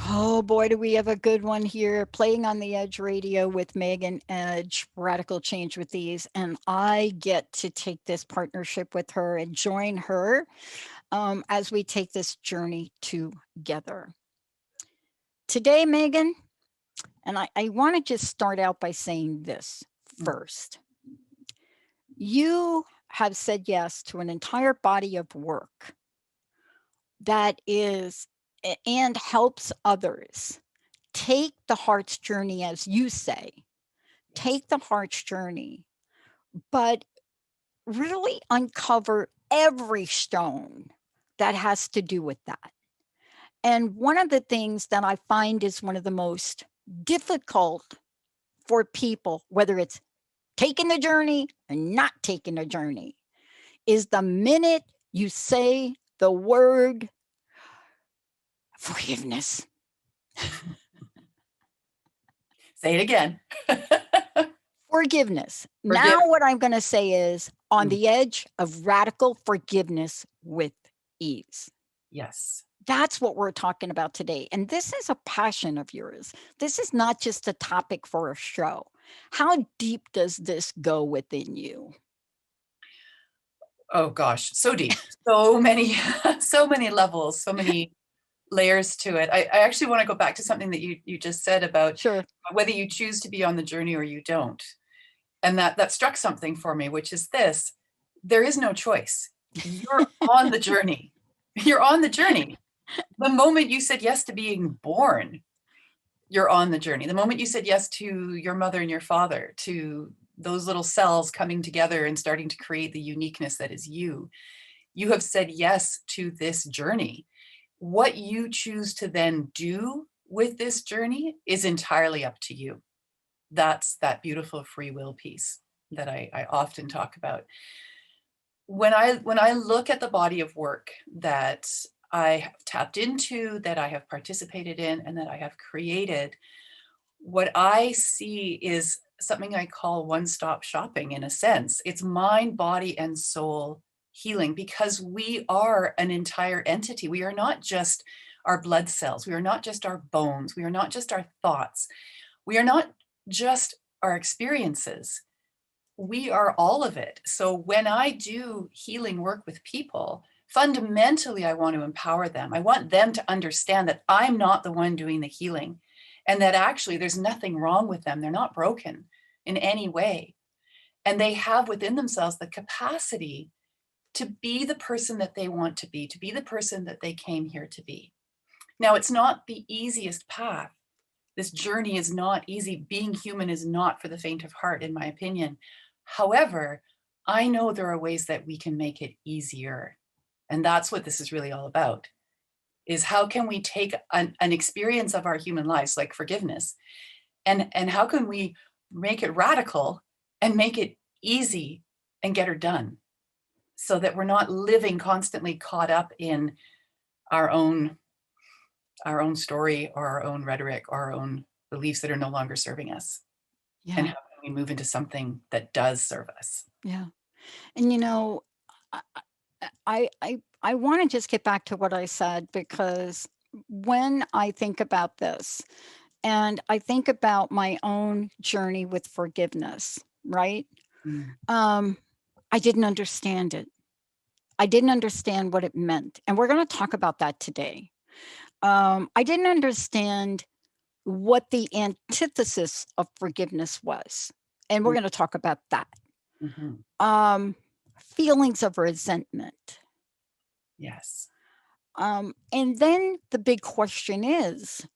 Oh boy, do we have a good one here. Playing on the Edge Radio with Megan Edge, Radical Change with Ease. And I get to take this partnership with her and join her as we take this journey together. Today, Megan, and I want to just start out by saying this first. You have said yes to an entire body of work that is and helps others take the heart's journey, as you say, take the heart's journey, but really uncover every stone that has to do with that. And one of the things that I find is one of the most difficult for people, whether it's taking the journey and not taking the journey, is the minute you say the word forgiveness. Say it again. Forgiveness. Now what I'm going to say is on the edge of radical forgiveness with ease. Yes. That's what we're talking about today. And this is a passion of yours. This is not just a topic for a show. How deep does this go within you? Oh gosh, so deep. So many levels, so many layers to it. I actually want to go back to something that you just said about whether you choose to be on the journey or you don't. And that struck something for me, which is this: there is no choice. You're on the journey. You're on the journey. The moment you said yes to being born, you're on the journey. The moment you said yes to your mother and your father, to those little cells coming together and starting to create the uniqueness that is you, you have said yes to this journey. What you choose to then do with this journey is entirely up to you. That's that beautiful free will piece that I often talk about. When I look at the body of work that I have tapped into, that I have participated in, and that I have created, what I see is something I call one-stop shopping in a sense. It's mind, body, and soul healing, because we are an entire entity. We are not just our blood cells. We are not just our bones. We are not just our thoughts. We are not just our experiences. We are all of it. So when I do healing work with people, fundamentally, I want to empower them. I want them to understand that I'm not the one doing the healing, and that actually there's nothing wrong with them. They're not broken in any way. And they have within themselves the capacity to be the person that they want to be the person that they came here to be. Now, it's not the easiest path. This journey is not easy. Being human is not for the faint of heart, in my opinion. However, I know there are ways that we can make it easier. And that's what this is really all about, is how can we take an experience of our human lives, like forgiveness, and how can we make it radical and make it easy and get her done, so that we're not living constantly caught up in our own story or our own rhetoric or our own beliefs that are no longer serving us. Yeah. And how can we move into something that does serve us? Yeah. And you know, I want to just get back to what I said, because when I think about this and I think about my own journey with forgiveness, right? I didn't understand it. I didn't understand what it meant. And we're going to talk about that today. I didn't understand what the antithesis of forgiveness was. And we're going to talk about that. Feelings of resentment. Yes. And then the big question is,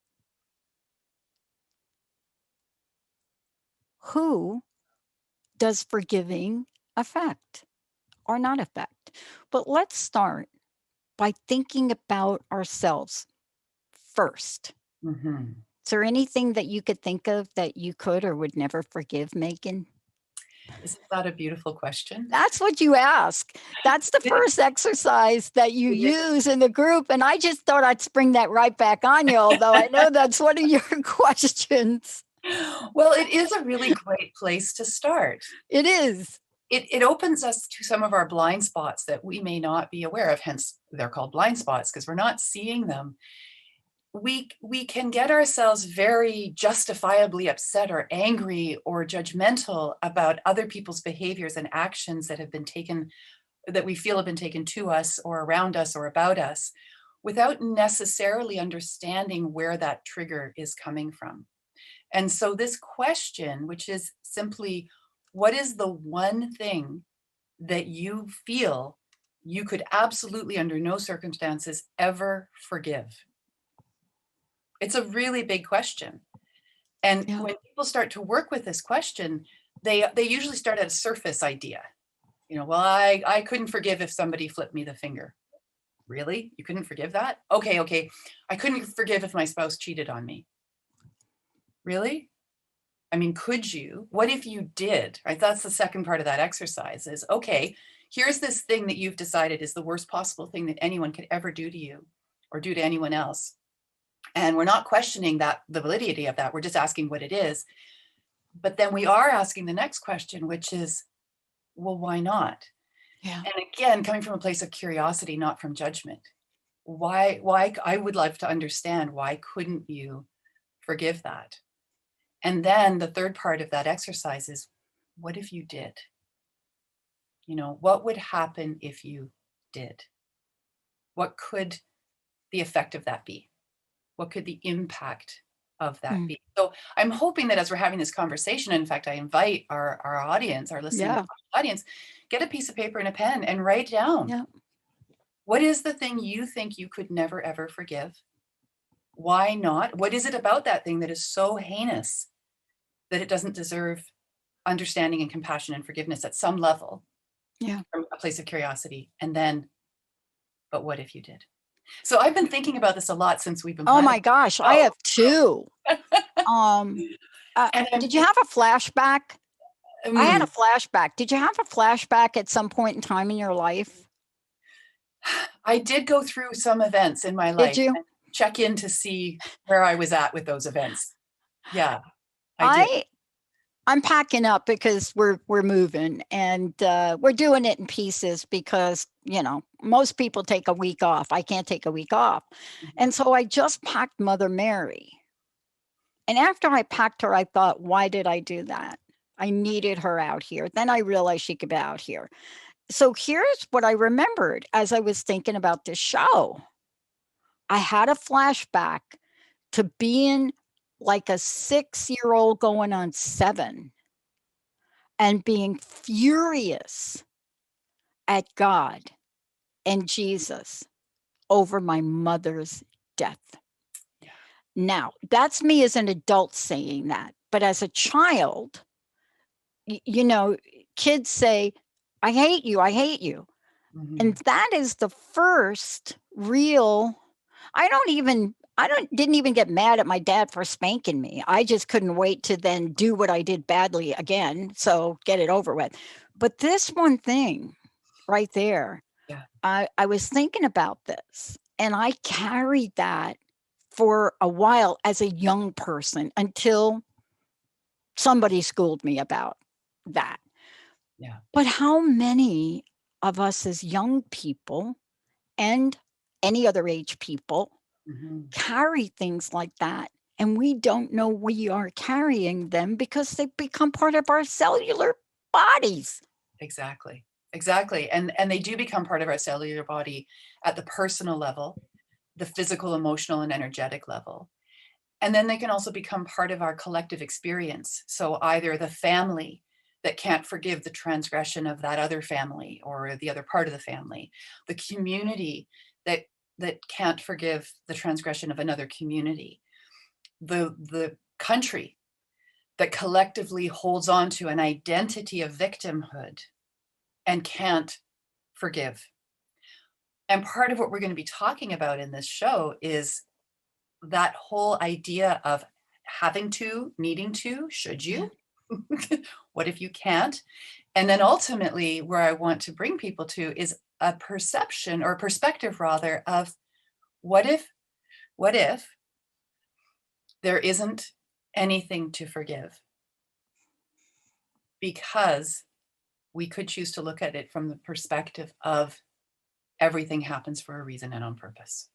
who does forgiving affect or not affect? But let's start by thinking about ourselves first. Is there anything that you could think of that you could or would never forgive, Megan? Isn't that a beautiful question? That's what you ask. That's the first exercise that you use in the group. And I just thought I'd spring that right back on you, although I know that's one of your questions. Well, it is a really great place to start. It is. It opens us to some of our blind spots that we may not be aware of. Hence, they're called blind spots because we're not seeing them. We can get ourselves very justifiably upset or angry or judgmental about other people's behaviors and actions that have been taken, that we feel have been taken to us or around us or about us, without necessarily understanding where that trigger is coming from. And so this question, which is simply, what is the one thing that you feel you could absolutely under no circumstances ever forgive? It's a really big question. And when people start to work with this question, they usually start at a surface idea. Well, I couldn't forgive if somebody flipped me the finger. Really? You couldn't forgive that? Okay. I couldn't forgive if my spouse cheated on me. Really? I mean, could you? What if you did? Right? That's the second part of that exercise is, okay, here's this thing that you've decided is the worst possible thing that anyone could ever do to you or do to anyone else. And we're not questioning that, the validity of that. We're just asking what it is. But then we are asking the next question, which is, well, why not? Yeah. And again, coming from a place of curiosity, not from judgment. Why I would love to understand, why couldn't you forgive that? And then the third part of that exercise is, what if you did? What would happen if you did? What could the effect of that be? What could the impact of that be? So I'm hoping that as we're having this conversation, in fact, I invite our audience, our listening audience, get a piece of paper and a pen and write down, what is the thing you think you could never, ever forgive? Why not? What is it about that thing that is so heinous that it doesn't deserve understanding and compassion and forgiveness at some level? From a place of curiosity. And then, but what if you did? So I've been thinking about this a lot since we've been. Oh my gosh, I have too. Did you have a flashback? I had a flashback. Did you have a flashback at some point in time in your life? I did go through some events in my life. Did you? And check in to see where I was at with those events. Yeah, I did. I'm packing up because we're moving, and we're doing it in pieces because, most people take a week off. I can't take a week off. And so I just packed Mother Mary. And after I packed her, I thought, why did I do that? I needed her out here. Then I realized she could be out here. So here's what I remembered as I was thinking about this show. I had a flashback to being like a 6-year-old going on 7 and being furious at God and Jesus over my mother's death. Yeah. Now, that's me as an adult saying that. But as a child, kids say, I hate you, I hate you. Mm-hmm. And that is the first real, didn't even get mad at my dad for spanking me. I just couldn't wait to then do what I did badly again. So get it over with. But this one thing right there, I was thinking about this, and I carried that for a while as a young person until somebody schooled me about that. Yeah. But how many of us as young people and any other age people carry things like that, and we don't know we are carrying them because they become part of our cellular bodies. Exactly. And they do become part of our cellular body at the personal level, the physical, emotional, and energetic level. And then they can also become part of our collective experience. So either the family that can't forgive the transgression of that other family or the other part of the family, the community that can't forgive the transgression of another community, the country that collectively holds on to an identity of victimhood and can't forgive. And part of what we're going to be talking about in this show is that whole idea of having to, needing to, should you? What if you can't? And then ultimately where I want to bring people to is a perception or perspective rather of what if there isn't anything to forgive, because we could choose to look at it from the perspective of everything happens for a reason and on purpose.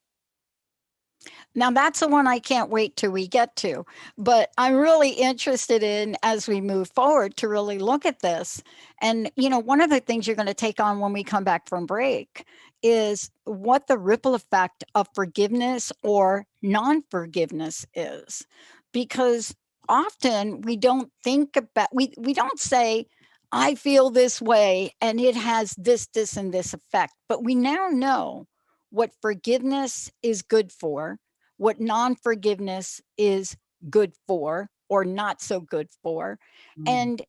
Now, that's the one I can't wait till we get to, but I'm really interested in, as we move forward, to really look at this. And, one of the things you're going to take on when we come back from break is what the ripple effect of forgiveness or non-forgiveness is. Because often we don't think about, we don't say, I feel this way and it has this, and this effect. But we now know what forgiveness is good for, what non-forgiveness is good for or not so good for, and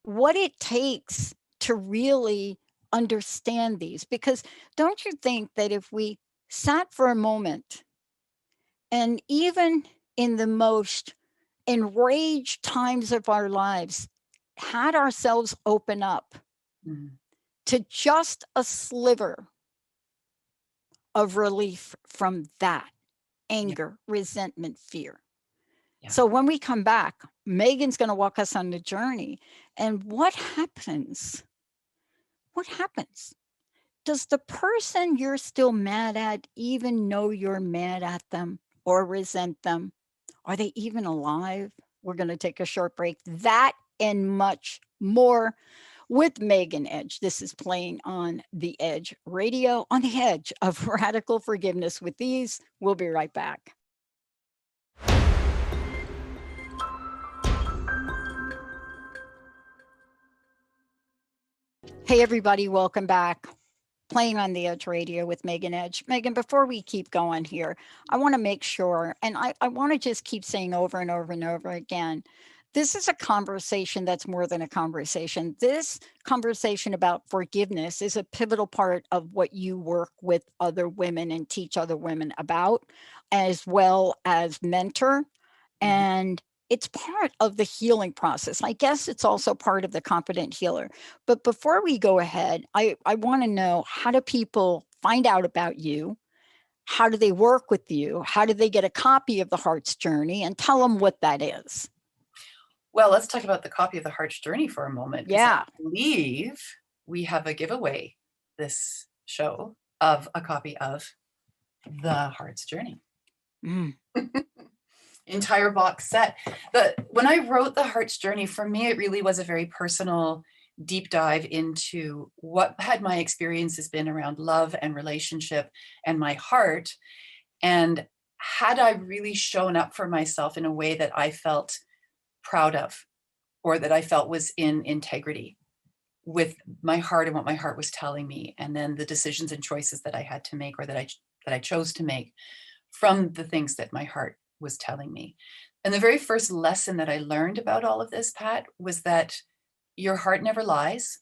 what it takes to really understand these. Because don't you think that if we sat for a moment and even in the most enraged times of our lives, had ourselves open up to just a sliver of relief from that anger, resentment, fear. So when we come back, Megan's going to walk us on the journey. And what happens? What happens? Does the person you're still mad at even know you're mad at them or resent them? Are they even alive? We're going to take a short break. That and much more with Megan Edge. This is Playing on the Edge Radio, on the edge of radical forgiveness with these. We'll be right back. Hey, everybody, welcome back. Playing on the Edge Radio with Megan Edge. Megan, before we keep going here, I want to make sure, and I want to just keep saying over and over and over again, this is a conversation that's more than a conversation. This conversation about forgiveness is a pivotal part of what you work with other women and teach other women about, as well as mentor. And it's part of the healing process. I guess it's also part of the Confident Healer. But before we go ahead, I want to know, how do people find out about you? How do they work with you? How do they get a copy of The Heart's Journey? And tell them what that is. Well, let's talk about the copy of The Heart's Journey for a moment. Yeah. I believe we have a giveaway this show of a copy of The Heart's Journey. Entire box set. When I wrote The Heart's Journey, for me, it really was a very personal deep dive into what had my experiences been around love and relationship and my heart, and had I really shown up for myself in a way that I felt proud of, or that I felt was in integrity with my heart and what my heart was telling me, and then the decisions and choices that I had to make, or that I chose to make from the things that my heart was telling me. And the very first lesson that I learned about all of this, Pat, was that your heart never lies,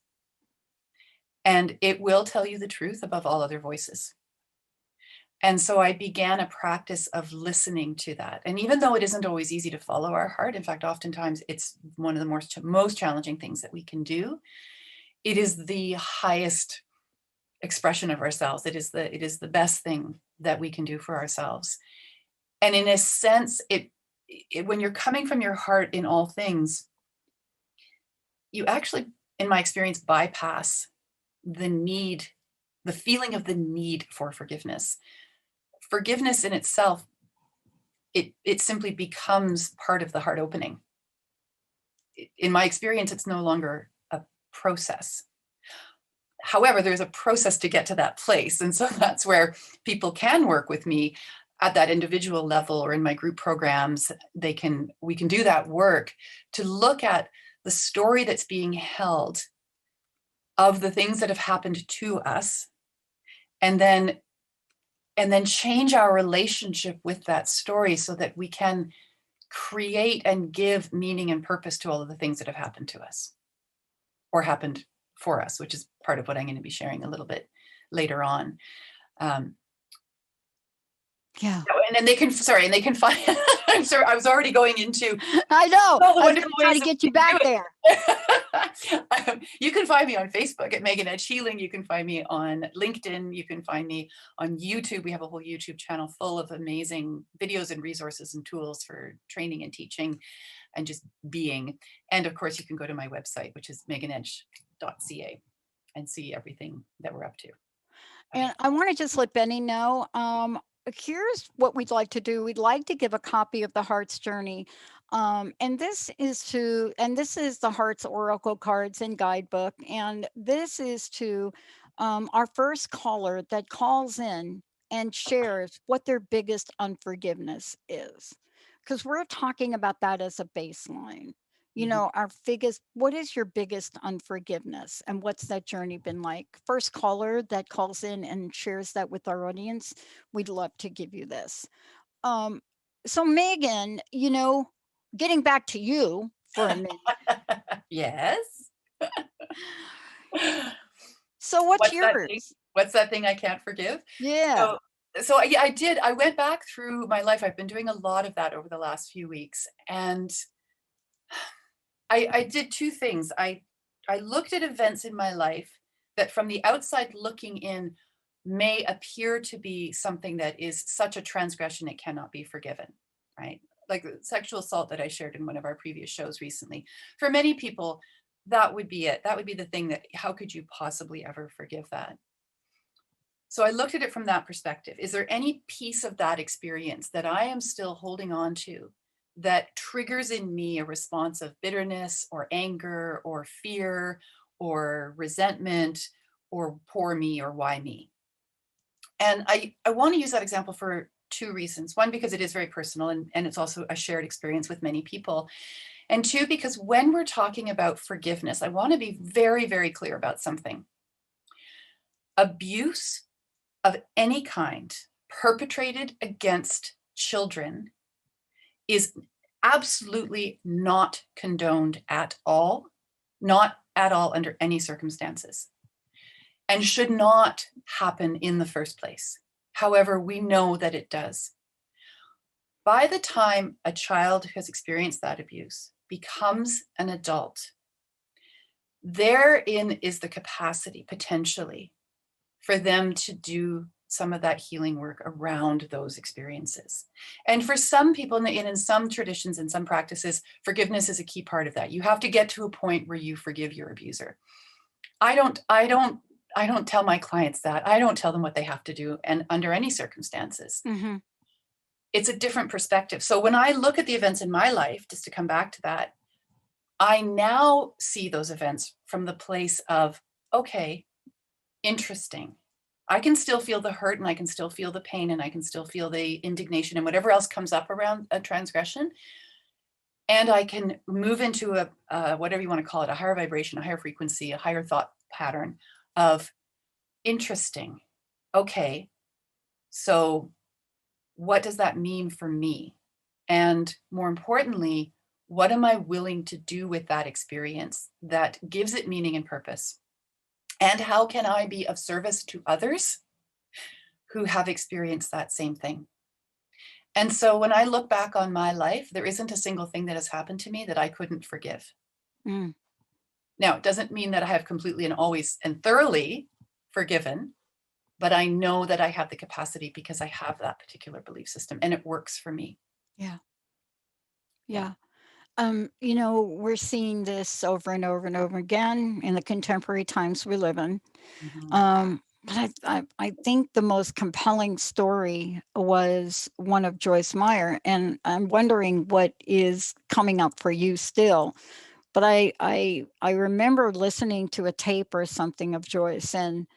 and it will tell you the truth above all other voices. And so I began a practice of listening to that. And even though it isn't always easy to follow our heart, in fact, oftentimes it's one of the most challenging things that we can do, it is the highest expression of ourselves. It is the best thing that we can do for ourselves. And in a sense, when you're coming from your heart in all things, you actually, in my experience, bypass the feeling of the need for forgiveness. Forgiveness in itself, it simply becomes part of the heart opening. In my experience, it's no longer a process. However, there's a process to get to that place. And so that's where people can work with me at that individual level, or in my group programs. We can do that work to look at the story that's being held of the things that have happened to us, and then change our relationship with that story so that we can create and give meaning and purpose to all of the things that have happened to us or happened for us, which is part of what I'm going to be sharing a little bit later on. Yeah. And then they can find, I'm sorry, I was already going into. I know. All the I was wonderful trying ways to get you back there. You can find me on Facebook at Megan Edge Healing. You can find me on LinkedIn. You can find me on YouTube. We have a whole YouTube channel full of amazing videos and resources and tools for training and teaching and just being. And of course, you can go to my website, which is meganedge.ca, and see everything that we're up to. And I want to just let Benny know, here's what we'd like to do. We'd like to give a copy of the Heart's Journey. And this is the Heart's Oracle cards and guidebook. And this is to our first caller that calls in and shares what their biggest unforgiveness is. Because we're talking about that as a baseline. You know, what is your biggest unforgiveness and what's that journey been like? First caller that calls in and shares that with our audience, we'd love to give you this. So Megan, you know, getting back to you for a minute. Yes. So what's yours? What's that thing I can't forgive? Yeah. So yeah, I did. I went back through my life. I've been doing a lot of that over the last few weeks. And I did two things. I looked at events in my life that from the outside looking in may appear to be something that is such a transgression it cannot be forgiven, right? Like sexual assault that I shared in one of our previous shows recently. For many people, that would be it. That would be the thing that, how could you possibly ever forgive that? So I looked at it from that perspective. Is there any piece of that experience that I am still holding on to that triggers in me a response of bitterness or anger or fear or resentment or poor me or why me? And I want to use that example for two reasons. One, because it is very personal and it's also a shared experience with many people. And two, because when we're talking about forgiveness, I want to be very, very clear about something. Abuse of any kind perpetrated against children is absolutely not condoned at all, not at all under any circumstances, and should not happen in the first place. However, we know that it does. By the time a child who has experienced that abuse becomes an adult, therein is the capacity potentially for them to do some of that healing work around those experiences. And for some people, in some traditions and some practices, forgiveness is a key part of that. You have to get to a point where you forgive your abuser. I don't tell my clients that. I don't tell them what they have to do, and under any circumstances. Mm-hmm. It's a different perspective. So when I look at the events in my life, just to come back to that, I now see those events from the place of, okay, interesting. I can still feel the hurt and I can still feel the pain and I can still feel the indignation and whatever else comes up around a transgression. And I can move into a whatever you want to call it, a higher vibration, a higher frequency, a higher thought pattern of interesting. Okay, so what does that mean for me? And more importantly, what am I willing to do with that experience that gives it meaning and purpose? And how can I be of service to others who have experienced that same thing? And so when I look back on my life, there isn't a single thing that has happened to me that I couldn't forgive. Mm. Now, it doesn't mean that I have completely and always and thoroughly forgiven, but I know that I have the capacity because I have that particular belief system and it works for me. Yeah. Yeah. You know, we're seeing this over and over and over again in the contemporary times we live in. Mm-hmm. But I think the most compelling story was one of Joyce Meyer, and I'm wondering what is coming up for you still. But I remember listening to a tape or something of Joyce and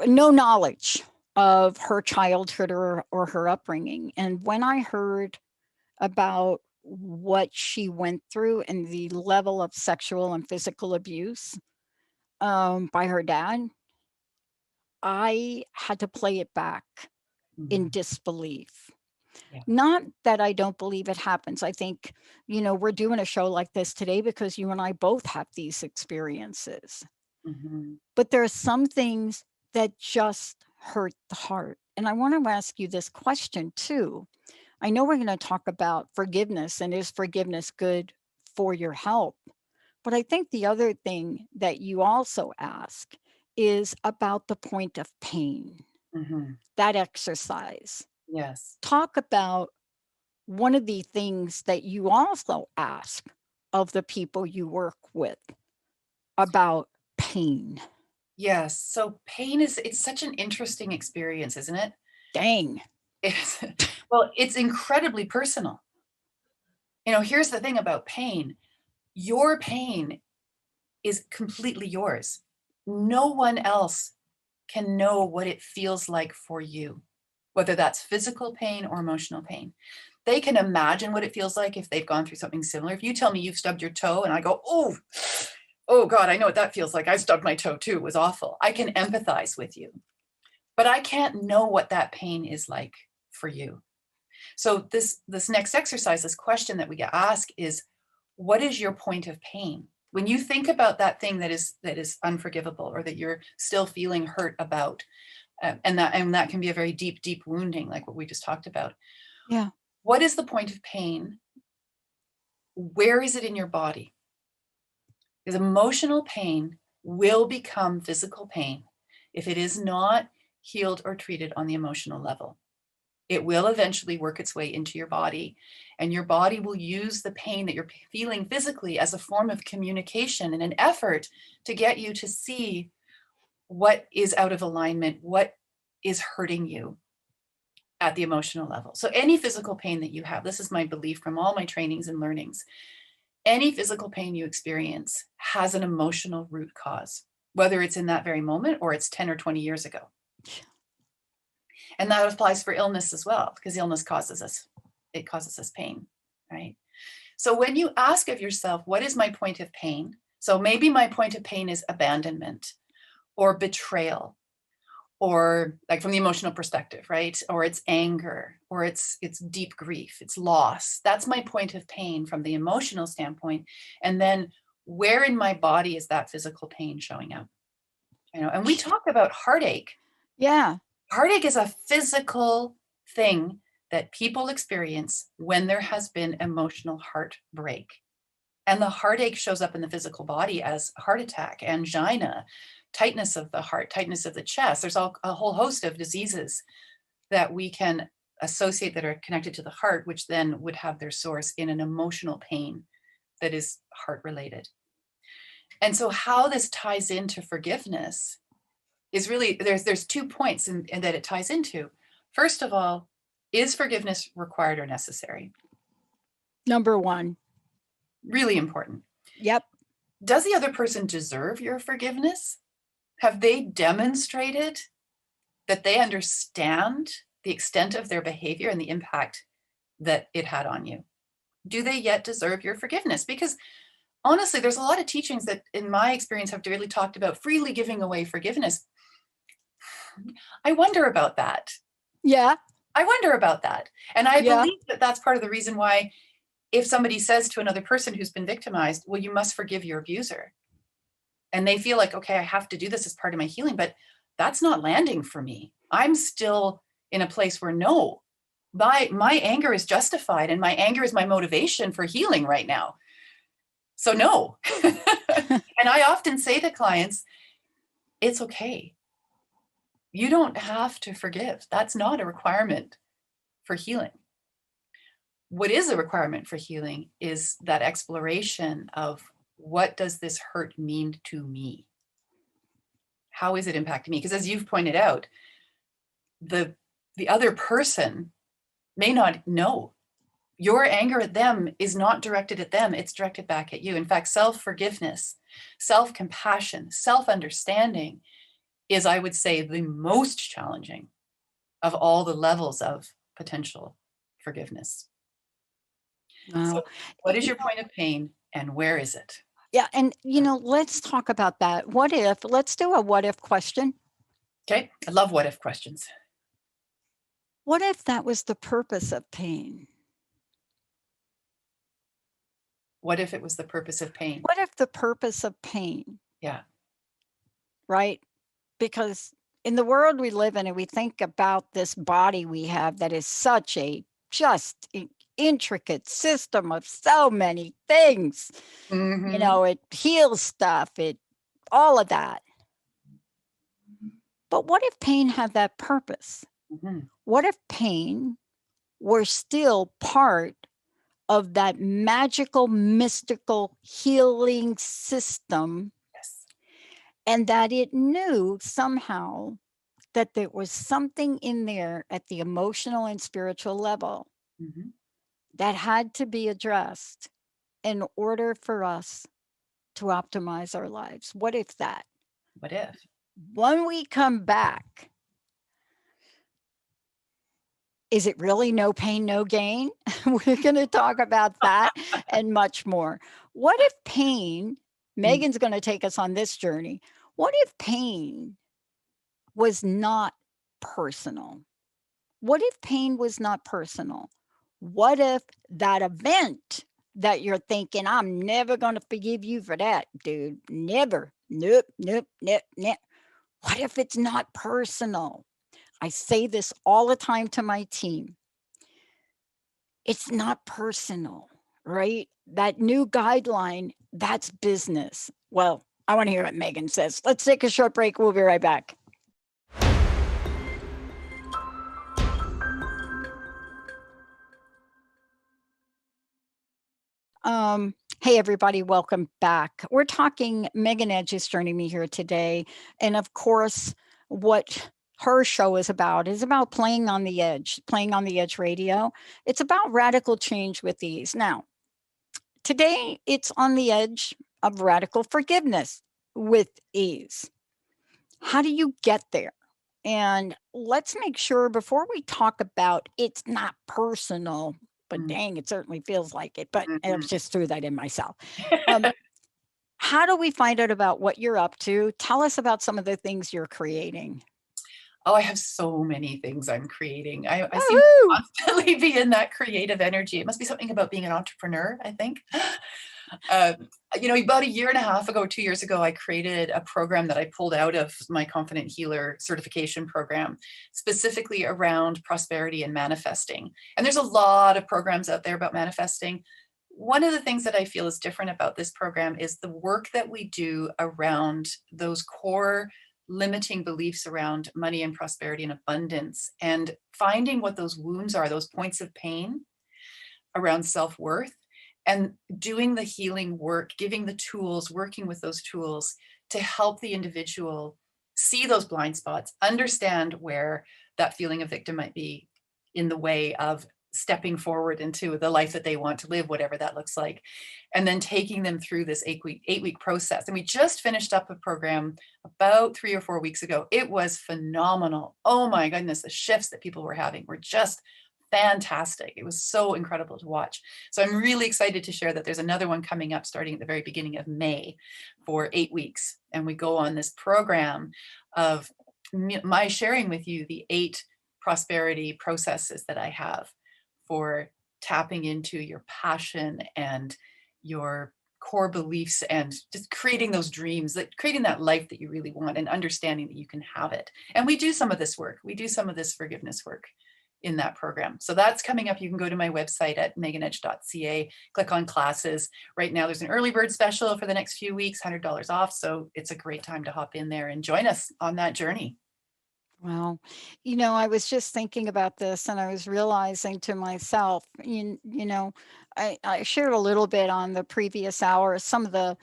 no knowledge of her childhood or her upbringing. And when I heard about what she went through and the level of sexual and physical abuse by her dad, I had to play it back in disbelief. Yeah. Not that I don't believe it happens. I think, you know, we're doing a show like this today because you and I both have these experiences. Mm-hmm. But there are some things that just hurt the heart. and I want to ask you this question too. I know we're going to talk about forgiveness and is forgiveness good for your health? But I think the other thing that you also ask is about the point of pain, that exercise. Yes. Talk about one of the things that you also ask of the people you work with about pain. Yes. So pain it's such an interesting experience, isn't it? Dang. Well, it's incredibly personal. Here's the thing about pain. Your pain is completely yours. No one else can know what it feels like for you, whether that's physical pain or emotional pain. They can imagine what it feels like if they've gone through something similar. If you tell me you've stubbed your toe and I go, oh God, I know what that feels like. I stubbed my toe too. It was awful. I can empathize with you, but I can't know what that pain is like for you. So this next exercise, this question that we get asked is, what is your point of pain? When you think about that thing that is unforgivable or that you're still feeling hurt about, and that can be a very deep wounding, like what we just talked about. Yeah. What is the point of pain? Where is it in your body? Because emotional pain will become physical pain if it is not healed or treated on the emotional level. It will eventually work its way into your body, and your body will use the pain that you're feeling physically as a form of communication and an effort to get you to see what is out of alignment, what is hurting you at the emotional level. So any physical pain that you have, this is my belief from all my trainings and learnings, any physical pain you experience has an emotional root cause, whether it's in that very moment or it's 10 or 20 years ago. And that applies for illness as well, because illness causes us pain, right? So when you ask of yourself, what is my point of pain? So maybe my point of pain is abandonment or betrayal, or like from the emotional perspective, right? Or it's anger, or it's deep grief, it's loss. That's my point of pain from the emotional standpoint. And then where in my body is that physical pain showing up? And we talk about heartache. Yeah. Heartache is a physical thing that people experience when there has been emotional heartbreak. And the heartache shows up in the physical body as heart attack, angina, tightness of the heart, tightness of the chest. There's a whole host of diseases that we can associate that are connected to the heart, which then would have their source in an emotional pain that is heart related. And so how this ties into forgiveness is really, there's 2 points in that it ties into. First of all, is forgiveness required or necessary? Number 1. Really important. Yep. Does the other person deserve your forgiveness? Have they demonstrated that they understand the extent of their behavior and the impact that it had on you? Do they yet deserve your forgiveness? Because honestly, there's a lot of teachings that, in my experience, have really talked about freely giving away forgiveness. I wonder about that. Yeah. I wonder about that. And I believe that that's part of the reason why, if somebody says to another person who's been victimized, well, you must forgive your abuser, and they feel like, okay, I have to do this as part of my healing, but that's not landing for me. I'm still in a place where no, my anger is justified, and my anger is my motivation for healing right now. So no. And I often say to clients, it's okay. You don't have to forgive. That's not a requirement for healing. What is a requirement for healing is that exploration of, what does this hurt mean to me? How is it impacting me? Because as you've pointed out, the other person may not know. Your anger at them is not directed at them, it's directed back at you. In fact, self-forgiveness, self-compassion, self-understanding is, I would say, the most challenging of all the levels of potential forgiveness. Wow. So what is your point of pain, and where is it? Yeah. And, let's talk about that. Let's do a what if question. Okay. I love what if questions. What if that was the purpose of pain? What if it was the purpose of pain? What if the purpose of pain? Yeah. Right? Because in the world we live in, and we think about this body we have that is such a just intricate system of so many things. Mm-hmm. It heals stuff, all of that. But what if pain had that purpose? Mm-hmm. What if pain were still part of that magical, mystical healing system? Yes. And that it knew somehow that there was something in there at the emotional and spiritual level Mm-hmm. that had to be addressed in order for us to optimize our lives. What if that? What if? When we come back, is it really no pain, no gain? We're going to talk about that and much more. What if pain, Megan's going to take us on this journey. What if pain was not personal? What if pain was not personal? What if that event that you're thinking, I'm never going to forgive you for that, dude? Never. Nope, nope, nope, nope. What if it's not personal? I say this all the time to my team. It's not personal, right? That new guideline, that's business. Well, I want to hear what Megan says. Let's take a short break. We'll be right back. Hey, everybody, welcome back. We're talking, Megan Edge is joining me here today. And of course, what her show is about playing on the edge radio. It's about radical change with ease. Now, today it's on the edge of radical forgiveness with ease. How do you get there? And let's make sure before we talk about it's not personal, but dang, it certainly feels like it. But I just threw that in myself. How do we find out about what you're up to? Tell us about some of the things you're creating. Oh, I have so many things I'm creating. I seem to constantly be in that creative energy. It must be something about being an entrepreneur, I think. About a year and a half ago, 2 years ago, I created a program that I pulled out of my Confident Healer certification program, specifically around prosperity and manifesting. And there's a lot of programs out there about manifesting. One of the things that I feel is different about this program is the work that we do around those core limiting beliefs around money and prosperity and abundance, and finding what those wounds are, those points of pain around self-worth, and doing the healing work, giving the tools, working with those tools to help the individual see those blind spots, understand where that feeling of victim might be in the way of stepping forward into the life that they want to live, whatever that looks like, and then taking them through this eight-week process. And we just finished up a program about 3 or 4 weeks ago. It was phenomenal. Oh my goodness, the shifts that people were having were just fantastic. It was so incredible to watch. So I'm really excited to share that there's another one coming up starting at the very beginning of May for 8 weeks. And we go on this program of my sharing with you the 8 prosperity processes that I have for tapping into your passion and your core beliefs and just creating those dreams, creating that life that you really want and understanding that you can have it. And we do some of this work. We do some of this forgiveness work in that program. So that's coming up. You can go to my website at meganedge.ca, click on classes. Right now there's an early bird special for the next few weeks, $100 off. So it's a great time to hop in there and join us on that journey. Well, I was just thinking about this and I was realizing to myself, I shared a little bit on the previous hour, some of the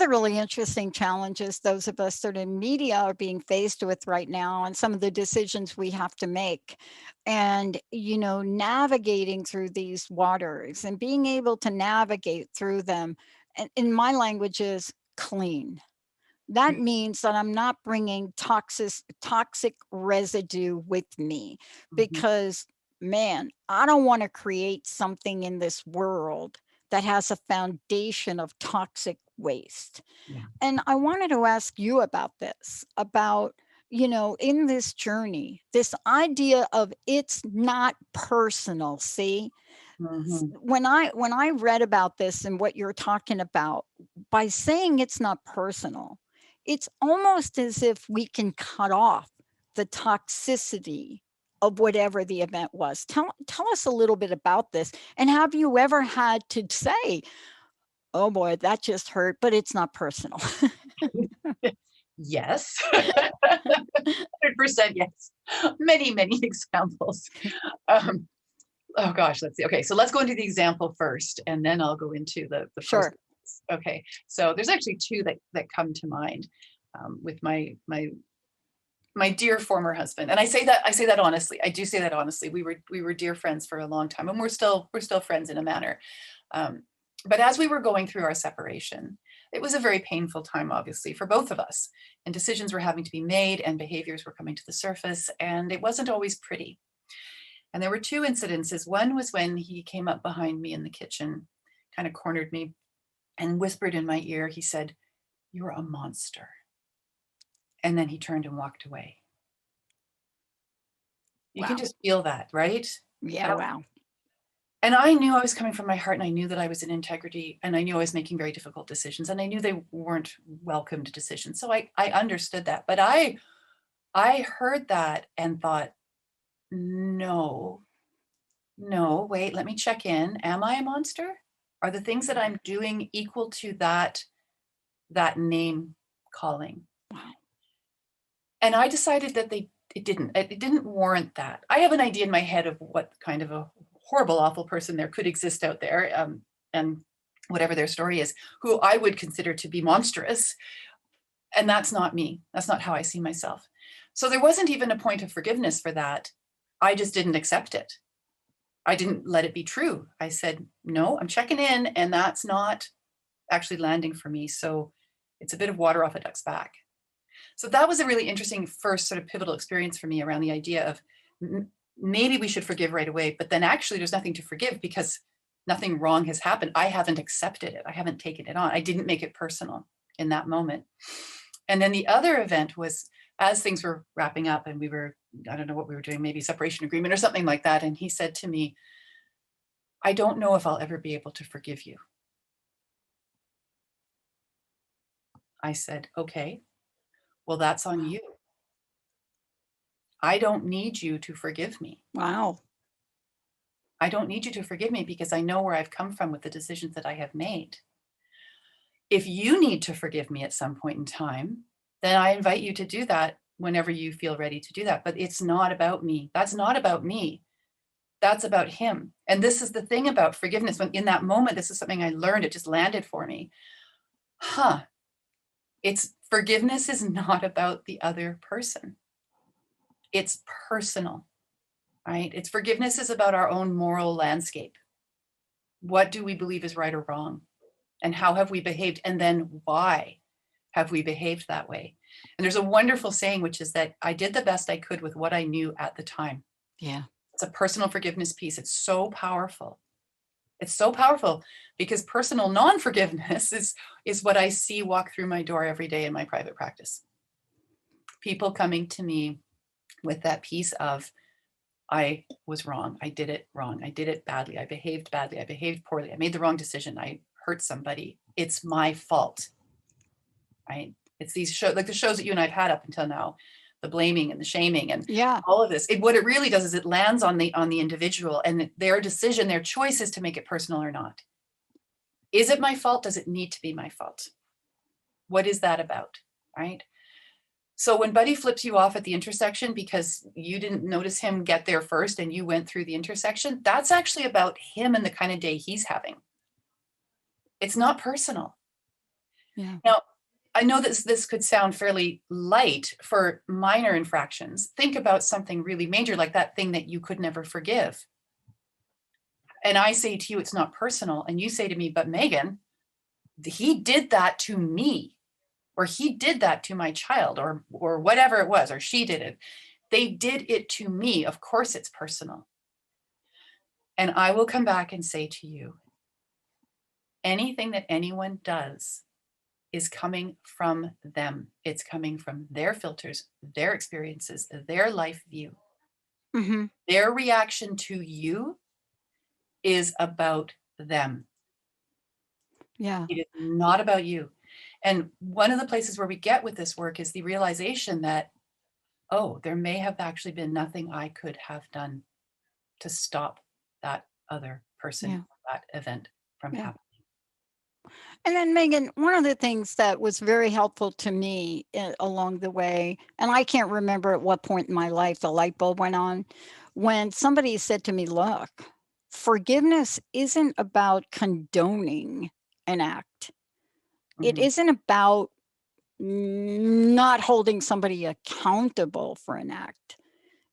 really interesting challenges those of us that are in media are being faced with right now and some of the decisions we have to make. And, navigating through these waters and being able to navigate through them, and in my language is clean. That means that I'm not bringing toxic residue with me because, man, I don't want to create something in this world that has a foundation of toxic waste. Yeah. And I wanted to ask you about this, about, in this journey, this idea of it's not personal, see? When I read about this and what you're talking about, by saying it's not personal, it's almost as if we can cut off the toxicity of whatever the event was. Tell us a little bit about this. And have you ever had to say, oh boy, that just hurt, but it's not personal? Yes. 100% yes. Many, many examples. Oh gosh, let's see. Okay, so let's go into the example first, and then I'll go into the Sure. Okay, so there's actually two that come to mind with my dear former husband, and I say that honestly. I do say that honestly. We were dear friends for a long time, and we're still friends in a manner. But as we were going through our separation, it was a very painful time, obviously, for both of us, and decisions were having to be made, and behaviors were coming to the surface, and it wasn't always pretty. And there were two incidences. One was when he came up behind me in the kitchen, kind of cornered me, and whispered in my ear. He said, "You're a monster." And then he turned and walked away. You can just feel that, right? Yeah, wow. And I knew I was coming from my heart, and I knew that I was in integrity, and I knew I was making very difficult decisions, and I knew they weren't welcomed decisions. So I understood that. But I heard that and thought, no, wait, let me check in. Am I a monster? Are the things that I'm doing equal to that name calling? Wow. And I decided that it didn't warrant that. I have an idea in my head of what kind of a horrible, awful person there could exist out there, and whatever their story is, who I would consider to be monstrous. And that's not me. That's not how I see myself. So there wasn't even a point of forgiveness for that. I just didn't accept it. I didn't let it be true. I said, no, I'm checking in, and that's not actually landing for me. So it's a bit of water off a duck's back. So that was a really interesting first sort of pivotal experience for me around the idea of maybe we should forgive right away, but then actually there's nothing to forgive because nothing wrong has happened. I haven't accepted it. I haven't taken it on. I didn't make it personal in that moment. And then the other event was as things were wrapping up and we were, I don't know what we were doing, maybe separation agreement or something like that. And he said to me, I don't know if I'll ever be able to forgive you. I said, okay, well, that's on you. I don't need you to forgive me. Wow. I don't need you to forgive me because I know where I've come from with the decisions that I have made. If you need to forgive me at some point in time, then I invite you to do that whenever you feel ready to do that. But it's not about me. That's not about me. That's about him. And this is the thing about forgiveness. When in that moment, this is something I learned. It just landed for me. It's forgiveness is not about the other person. It's personal, right? It's forgiveness is about our own moral landscape. What do we believe is right or wrong? And how have we behaved? And then why have we behaved that way? And there's a wonderful saying, which is that I did the best I could with what I knew at the time. Yeah. It's a personal forgiveness piece. It's so powerful. It's so powerful because personal non-forgiveness is what I see walk through my door every day in my private practice. People coming to me with that piece of, I was wrong. I did it wrong. I did it badly. I behaved badly. I behaved poorly. I made the wrong decision. I hurt somebody. It's my fault. Right? It's these shows, like the shows that you and I've had up until now, the blaming and the shaming and all of this. What it really does is it lands on the individual and their decision, their choice is to make it personal or not. Is it my fault? Does it need to be my fault? What is that about? Right? So when Buddy flips you off at the intersection because you didn't notice him get there first and you went through the intersection, that's actually about him and the kind of day he's having. It's not personal. Yeah. Now, I know that this could sound fairly light for minor infractions. Think about something really major, like that thing that you could never forgive. And I say to you, it's not personal. And you say to me, but Megan, he did that to me, or he did that to my child, or whatever it was, or she did it. They did it to me. Of course, it's personal. And I will come back and say to you, anything that anyone does is coming from them. It's coming from their filters, their experiences, their life view. Mm-hmm. Their reaction to you is about them. Yeah. It is not about you. And one of the places where we get with this work is the realization that, oh, there may have actually been nothing I could have done to stop that other person, that event from happening. And then, Megan, one of the things that was very helpful to me along the way, and I can't remember at what point in my life the light bulb went on, when somebody said to me, look, forgiveness isn't about condoning an act. It isn't about not holding somebody accountable for an act.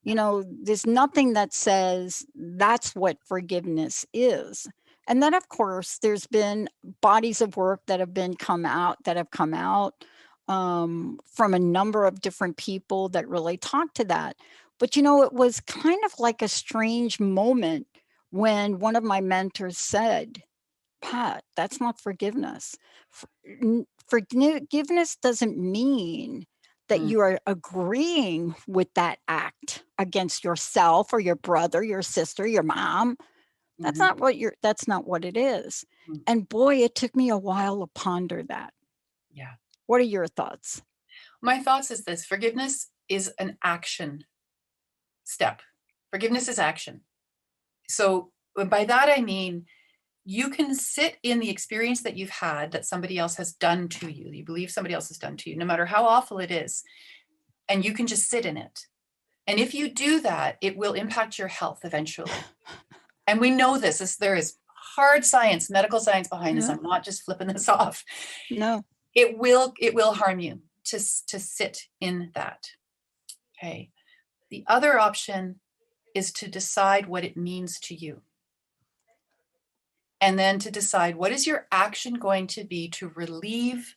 You know, there's nothing that says that's what forgiveness is. And then, of course, there's been bodies of work that have come out from a number of different people that really talk to that. But, you know, it was kind of like a strange moment when one of my mentors said, Pat, that's not forgiveness. Forgiveness doesn't mean that you are agreeing with that act against yourself or your brother, your sister, your mom. That's not what it is. And boy, it took me a while to ponder that. Yeah. What are your thoughts? My thoughts is this: forgiveness is an action step. Forgiveness is action. So by that, I mean, you can sit in the experience that you've had that somebody else has done to you. You believe somebody else has done to you, no matter how awful it is. And you can just sit in it. And if you do that, it will impact your health eventually. And we know this. There is hard science, medical science behind this. I'm not just flipping this off. No. It will harm you to sit in that. Okay. The other option is to decide what it means to you. And then to decide what is your action going to be to relieve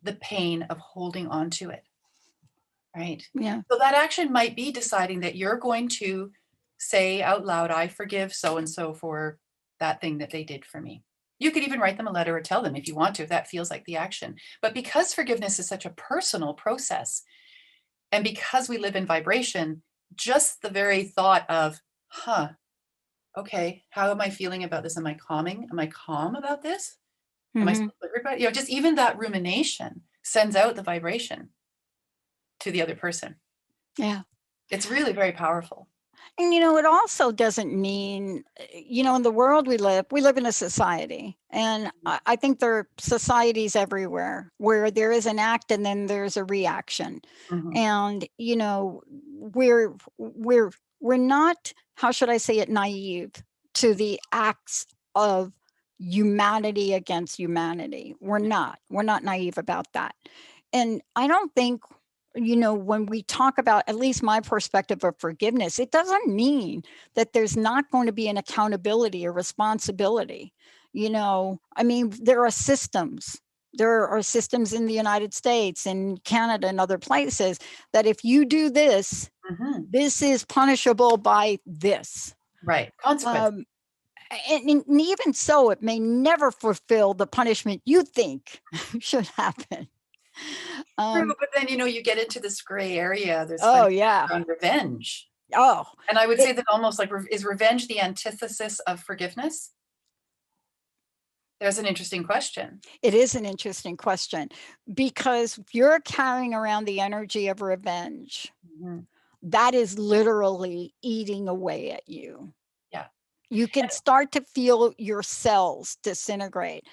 the pain of holding on to it. Right? Yeah. So that action might be deciding that you're going to say out loud, I forgive so-and-so for that thing that they did for me. You could even write them a letter or tell them if you want to, if that feels like the action. But because forgiveness is such a personal process, and because we live in vibration, just the very thought of, okay, how am I feeling about this? Am I calming? Am I calm about this? Am I still everybody? Just even that rumination sends out the vibration to the other person. Yeah. It's really very powerful. And, you know, it also doesn't mean, you know, in the world we live in a society. And I think there are societies everywhere where there is an act and then there's a reaction. And, you know, we're not, how should I say it, naive to the acts of humanity against humanity. We're not naive about that. And I don't think, you know, when we talk about, at least my perspective of forgiveness, it doesn't mean that there's not going to be an accountability or responsibility. You know, I mean, there are systems. There are systems in the United States and Canada and other places that if you do this, this is punishable by this. Right. Consequence. And even so, it may never fulfill the punishment you think should happen. True, but then, you know, you get into this gray area. There's on revenge. And I would say that almost like, is revenge the antithesis of forgiveness? There's an interesting question. It is an interesting question, because you're carrying around the energy of revenge. That is literally eating away at you. Yeah. You can start to feel your cells disintegrate.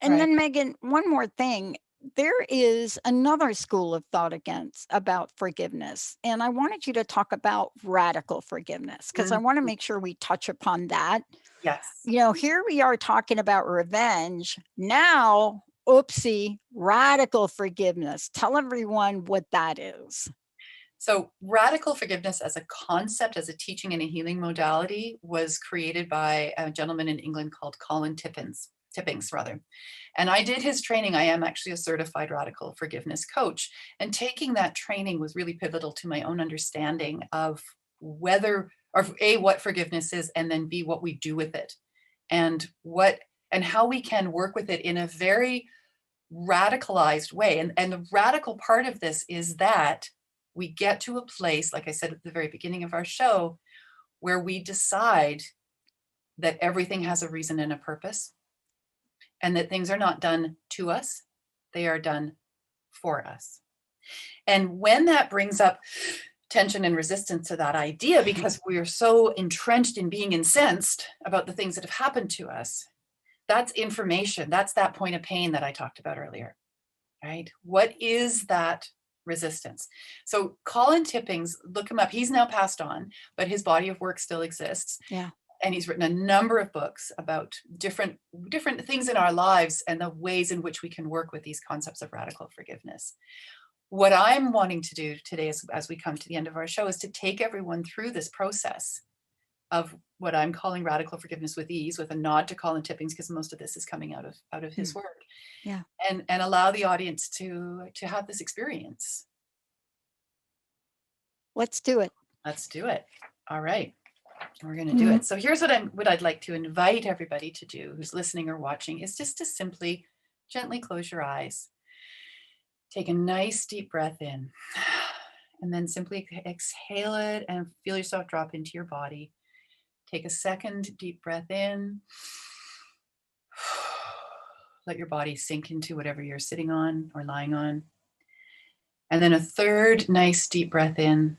And then, Megan, one more thing. There is another school of thought about forgiveness. And I wanted you to talk about radical forgiveness, because I want to make sure we touch upon that. Yes. You know, here we are talking about revenge. Now, oopsie, radical forgiveness. Tell everyone what that is. So radical forgiveness as a concept, as a teaching and a healing modality, was created by a gentleman in England called Colin Tippings. And I did his training. I am actually a certified radical forgiveness coach. And taking that training was really pivotal to my own understanding of whether, or A, what forgiveness is, and then B, what we do with it. And how we can work with it in a very radicalized way. And the radical part of this is that we get to a place, like I said at the very beginning of our show, where we decide that everything has a reason and a purpose, and that things are not done to us, they are done for us. And when that brings up tension and resistance to that idea, because we are so entrenched in being incensed about the things that have happened to us, that's information. That's that point of pain that I talked about earlier, right? What is that resistance? So Colin Tippings, look him up. He's now passed on, but his body of work still exists. Yeah. And he's written a number of books about different things in our lives and the ways in which we can work with these concepts of radical forgiveness. What I'm wanting to do today, as we come to the end of our show, is to take everyone through this process of what I'm calling radical forgiveness with ease, with a nod to Colin Tippings, because most of this is coming out of his work. Yeah. And allow the audience to have this experience. Let's do it. Let's do it. All right. We're going to do it. So here's what I'd like to invite everybody to do who's listening or watching, is just to simply gently close your eyes. Take a nice deep breath in, and then simply exhale it and feel yourself drop into your body. Take a second deep breath in. Let your body sink into whatever you're sitting on or lying on. And then a third nice deep breath in.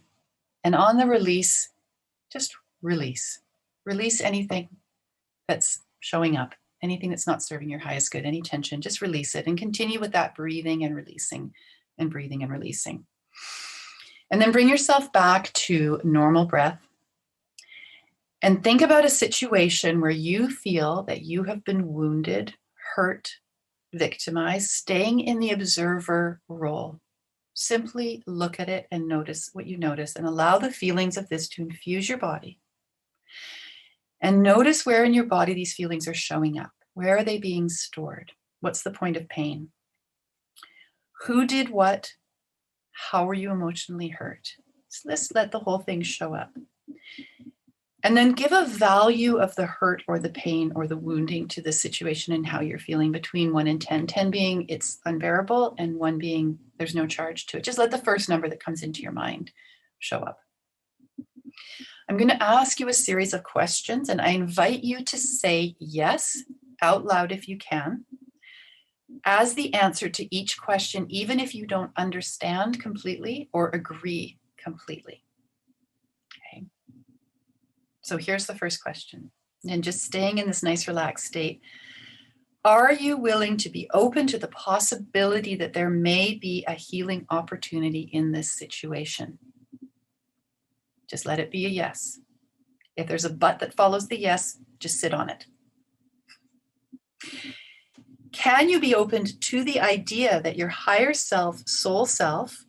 And on the release, just release. Release anything that's showing up, anything that's not serving your highest good, any tension, just release it and continue with that breathing and releasing and breathing and releasing. And then bring yourself back to normal breath. And think about a situation where you feel that you have been wounded, hurt, victimized, staying in the observer role. Simply look at it and notice what you notice, and allow the feelings of this to infuse your body. And notice where in your body these feelings are showing up. Where are they being stored? What's the point of pain? Who did what? How were you emotionally hurt? So let's let the whole thing show up. And then give a value of the hurt or the pain or the wounding to the situation and how you're feeling, between 1 and 10. 10 being it's unbearable, and 1 being there's no charge to it. Just let the first number that comes into your mind show up. I'm going to ask you a series of questions, and I invite you to say yes out loud if you can, as the answer to each question, even if you don't understand completely or agree completely. Okay. So here's the first question, and just staying in this nice relaxed state. Are you willing to be open to the possibility that there may be a healing opportunity in this situation? Just let it be a yes. If there's a but that follows the yes, just sit on it. Can you be open to the idea that your higher self, soul self,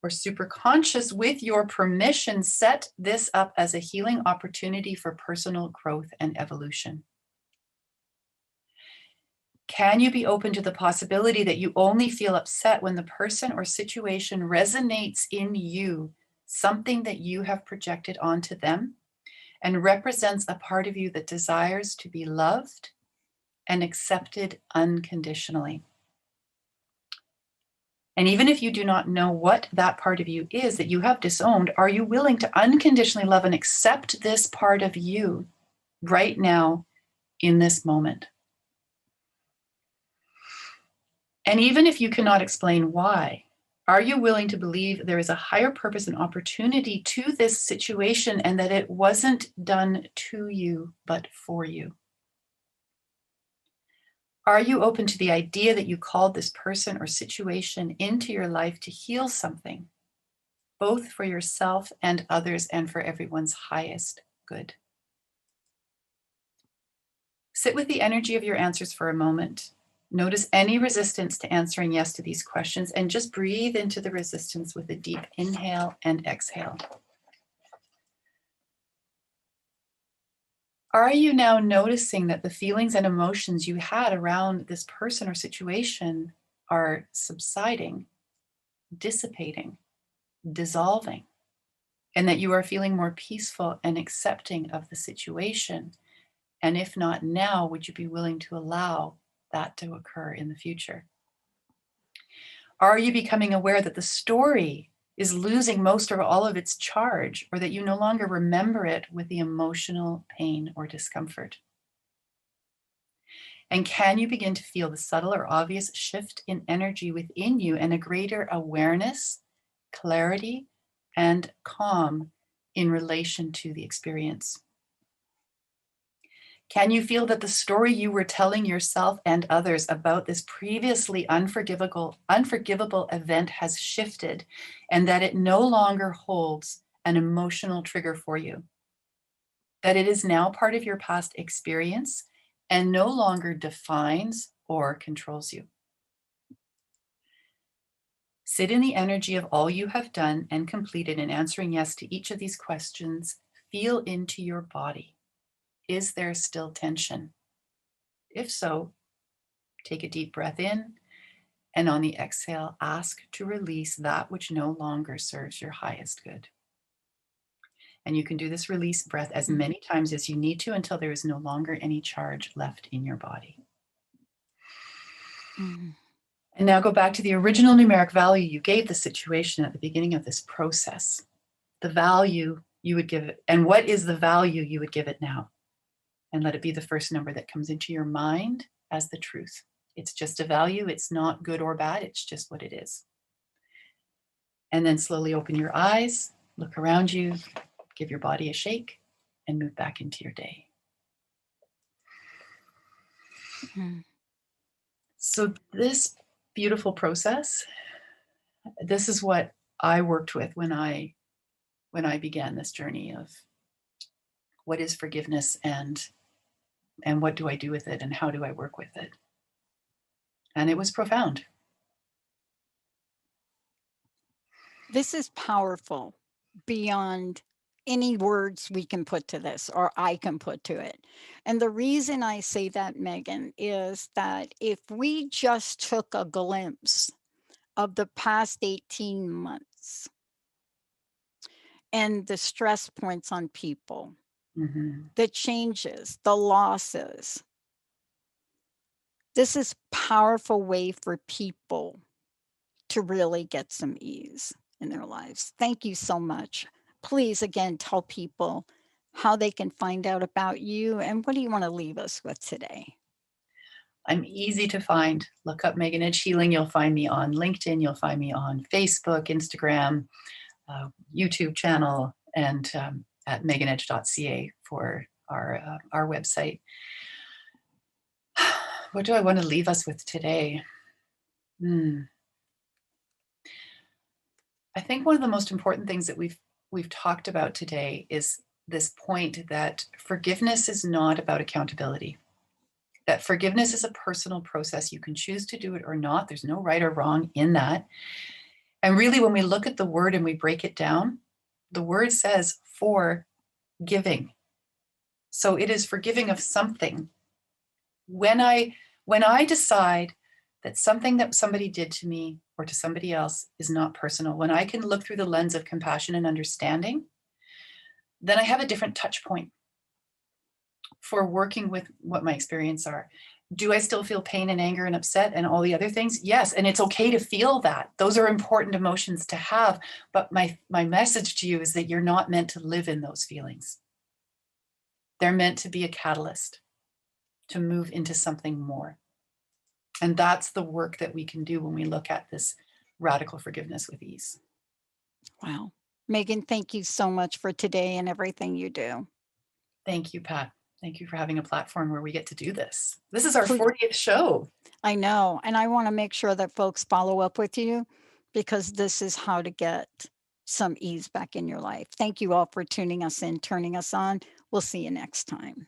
or superconscious, with your permission, set this up as a healing opportunity for personal growth and evolution? Can you be open to the possibility that you only feel upset when the person or situation resonates in you, something that you have projected onto them, and represents a part of you that desires to be loved and accepted unconditionally? And even if you do not know what that part of you is that you have disowned, are you willing to unconditionally love and accept this part of you right now in this moment? And even if you cannot explain why, are you willing to believe there is a higher purpose and opportunity to this situation, and that it wasn't done to you, but for you? Are you open to the idea that you called this person or situation into your life to heal something, both for yourself and others, and for everyone's highest good? Sit with the energy of your answers for a moment. Notice any resistance to answering yes to these questions, and just breathe into the resistance with a deep inhale and exhale. Are you now noticing that the feelings and emotions you had around this person or situation are subsiding, dissipating, dissolving, and that you are feeling more peaceful and accepting of the situation? And if not now, would you be willing to allow that to occur in the future? Are you becoming aware that the story is losing most or all of its charge, or that you no longer remember it with the emotional pain or discomfort? And can you begin to feel the subtle or obvious shift in energy within you and a greater awareness, clarity, and calm in relation to the experience? Can you feel that the story you were telling yourself and others about this previously unforgivable event has shifted and that it no longer holds an emotional trigger for you? That it is now part of your past experience and no longer defines or controls you. Sit in the energy of all you have done and completed and answering yes to each of these questions. Feel into your body. Is there still tension? If so, take a deep breath in, and on the exhale, ask to release that which no longer serves your highest good. And you can do this release breath as many times as you need to until there is no longer any charge left in your body. Mm-hmm. And now go back to the original numeric value you gave the situation at the beginning of this process. The value you would give it, and what is the value you would give it now? And let it be the first number that comes into your mind as the truth. It's just a value. It's not good or bad. It's just what it is. And then slowly open your eyes, look around you, give your body a shake, and move back into your day. Mm-hmm. So this beautiful process, this is what I worked with when I began this journey of what is forgiveness and what do I do with it and how do I work with it? And it was profound. This is powerful beyond any words we can put to this or I can put to it. And the reason I say that, Megan, is that if we just took a glimpse of the past 18 months and the stress points on people, the changes, the losses, this is a powerful way for people to really get some ease in their lives. Thank you so much. Please, again, tell people how they can find out about you and what do you want to leave us with today? I'm easy to find. Look up Megan Edge Healing. You'll find me on LinkedIn. You'll find me on Facebook, Instagram, YouTube channel, and at meganedge.ca for our website. What do I want to leave us with today? I think one of the most important things that we've talked about today is this point that forgiveness is not about accountability. That forgiveness is a personal process. You can choose to do it or not. There's no right or wrong in that. And really, when we look at the word and we break it down, the word says forgiving. So it is forgiving of something. When I decide that something that somebody did to me or to somebody else is not personal, when I can look through the lens of compassion and understanding, then I have a different touch point for working with what my experiences are. Do I still feel pain and anger and upset and all the other things? Yes, and it's okay to feel that. Those are important emotions to have, but my message to you is that you're not meant to live in those feelings. They're meant to be a catalyst to move into something more. And that's the work that we can do when we look at this radical forgiveness with ease. Wow. Megan, thank you so much for today and everything you do. Thank you, Pat. Thank you for having a platform where we get to do this. This is our 40th show. I know. And I want to make sure that folks follow up with you because this is how to get some ease back in your life. Thank you all for tuning us in, turning us on. We'll see you next time.